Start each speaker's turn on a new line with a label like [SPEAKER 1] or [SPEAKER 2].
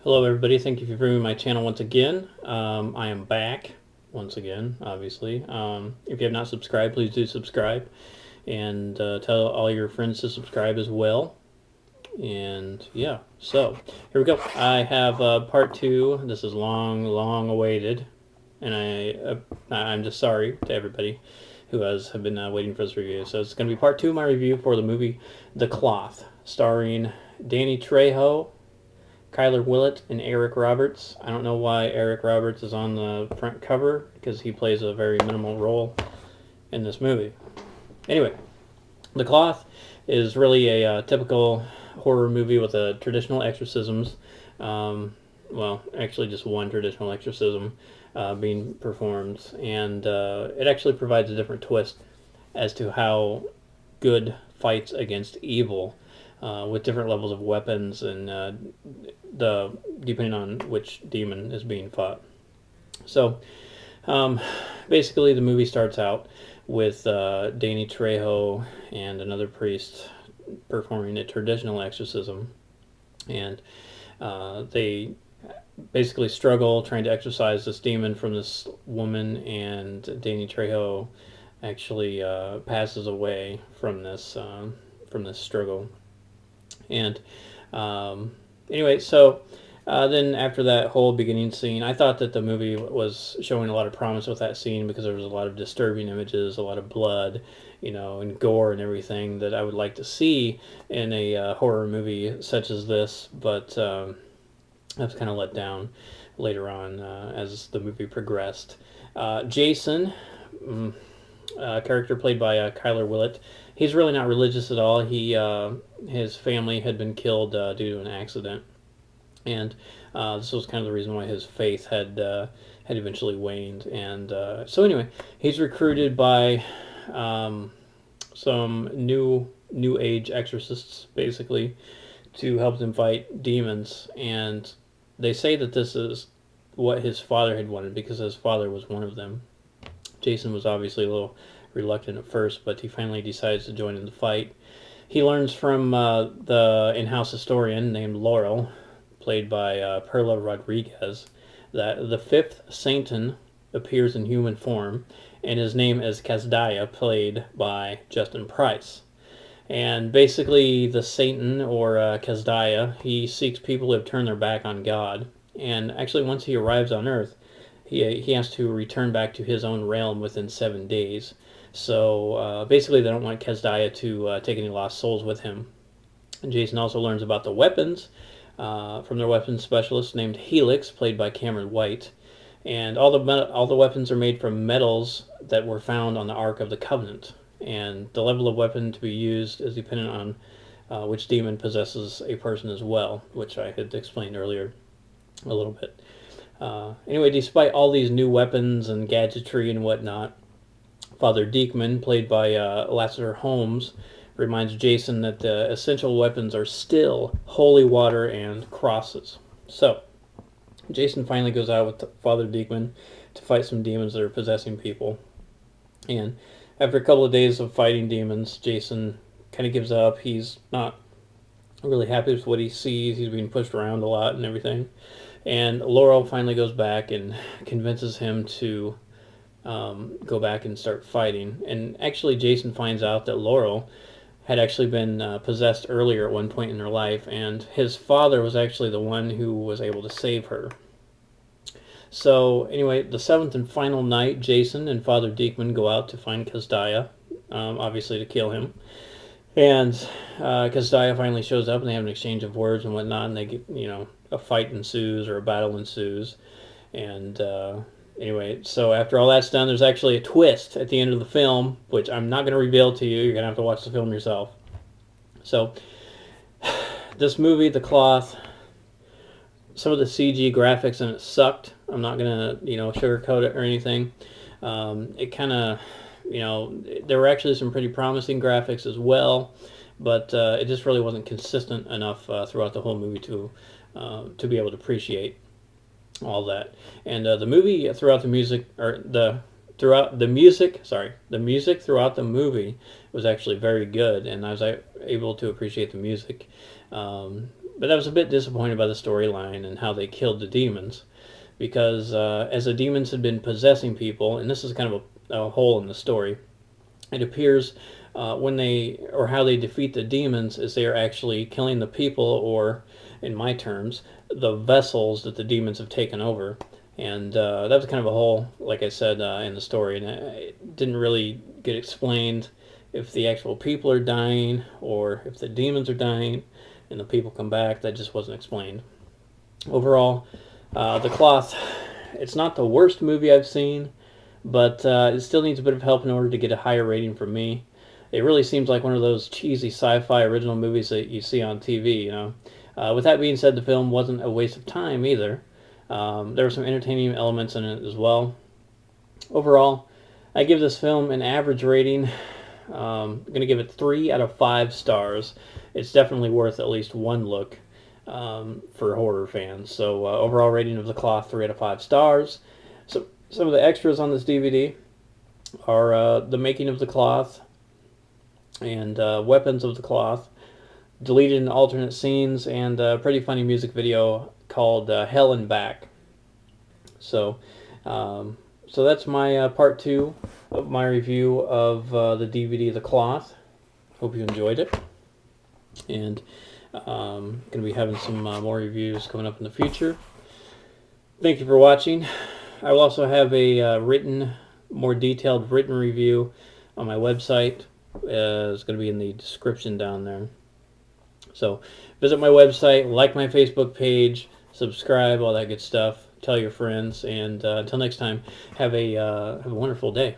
[SPEAKER 1] Hello everybody, thank you for viewing my channel once again. I am back once again, obviously. If you have not subscribed, please do subscribe. And tell all your friends to subscribe as well. And yeah, so here we go. I have part two. This is long awaited. And I'm just sorry to everybody who have been waiting for this review. So it's going to be part two of my review for the movie The Cloth, starring Danny Trejo, Kyler Willett, and Eric Roberts. I don't know why Eric Roberts is on the front cover, because he plays a very minimal role in this movie. Anyway, The Cloth is really a typical horror movie with traditional exorcisms. Well, actually just one traditional exorcism being performed, and it actually provides a different twist as to how good fights against evil, with different levels of weapons and depending on which demon is being fought. So basically the movie starts out with Danny Trejo and another priest performing a traditional exorcism, and they basically struggle trying to exorcise this demon from this woman, and Danny Trejo actually passes away from this struggle. And anyway, so then after that whole beginning scene, I thought that the movie was showing a lot of promise with that scene, because there was a lot of disturbing images, a lot of blood, and gore and everything that I would like to see in a horror movie such as this. But I was kind of let down later on as the movie progressed. Jason, character played by Kyler Willett, he's really not religious at all. His family had been killed due to an accident, and this was kind of the reason why his faith had eventually waned. And so anyway, he's recruited by some new age exorcists, basically, to help them fight demons. And they say that this is what his father had wanted, because his father was one of them. Jason was obviously a little reluctant at first, but he finally decides to join in the fight. He learns from the in-house historian named Laurel, played by Perla Rodriguez, that the fifth Satan appears in human form, and his name is Kasdiah, played by Justin Price. And basically, the Satan, or Kasdiah, he seeks people who have turned their back on God. And actually, once he arrives on Earth, he has to return back to his own realm within 7 days. So basically, they don't want Kasdiah to take any lost souls with him. And Jason also learns about the weapons from their weapons specialist named Helix, played by Cameron White. And all the weapons are made from metals that were found on the Ark of the Covenant. And the level of weapon to be used is dependent on which demon possesses a person as well, which I had explained earlier a little bit. Anyway, despite all these new weapons and gadgetry and whatnot, Father Diekman, played by Lassiter Holmes, reminds Jason that the essential weapons are still holy water and crosses. So, Jason finally goes out with Father Diekman to fight some demons that are possessing people. And after a couple of days of fighting demons, Jason kind of gives up. He's not really happy with what he sees. He's being pushed around a lot and everything. And Laurel finally goes back and convinces him to go back and start fighting. And actually, Jason finds out that Laurel had actually been possessed earlier at one point in her life, and his father was actually the one who was able to save her. So anyway, the seventh and final night, Jason and Father Diekman go out to find Kasdiah, obviously to kill him. And Kasdiah finally shows up, and they have an exchange of words and whatnot, and they get, a fight ensues, or a battle ensues. And anyway, so after all that's done, there's actually a twist at the end of the film, which I'm not going to reveal to you. You're going to have to watch the film yourself. So this movie, The Cloth, some of the CG graphics in it sucked. I'm not going to, sugarcoat it or anything. It kind of, there were actually some pretty promising graphics as well, but it just really wasn't consistent enough throughout the whole movie to be able to appreciate all that. And the movie throughout the music, the music throughout the movie was actually very good, and I was able to appreciate the music. But I was a bit disappointed by the storyline and how they killed the demons, because as the demons had been possessing people, and this is kind of a hole in the story, it appears when they, or how they defeat the demons, is they are actually killing the people, or in my terms, the vessels that the demons have taken over. And that was kind of a hole, like I said, in the story, and it didn't really get explained if the actual people are dying or if the demons are dying and the people come back. That just wasn't explained. Overall, The Cloth, it's not the worst movie I've seen, but it still needs a bit of help in order to get a higher rating from me. It really seems like one of those cheesy sci-fi original movies that you see on TV, you know. With that being said, the film wasn't a waste of time either. There were some entertaining elements in it as well. Overall, I give this film an average rating. I'm going to give it 3 out of 5 stars. It's definitely worth at least one look for horror fans. So overall rating of The Cloth, 3 out of 5 stars. So some of the extras on this DVD are the making of The Cloth and weapons of The Cloth, deleted and alternate scenes, and a pretty funny music video called Hell and Back. So so that's my part 2 of my review of the DVD The Cloth. Hope you enjoyed it. And going to be having some more reviews coming up in the future. Thank you for watching. I will also have a more detailed written review on my website. It's going to be in the description down there. So visit my website, like my Facebook page, subscribe, all that good stuff. Tell your friends, and until next time, have a wonderful day.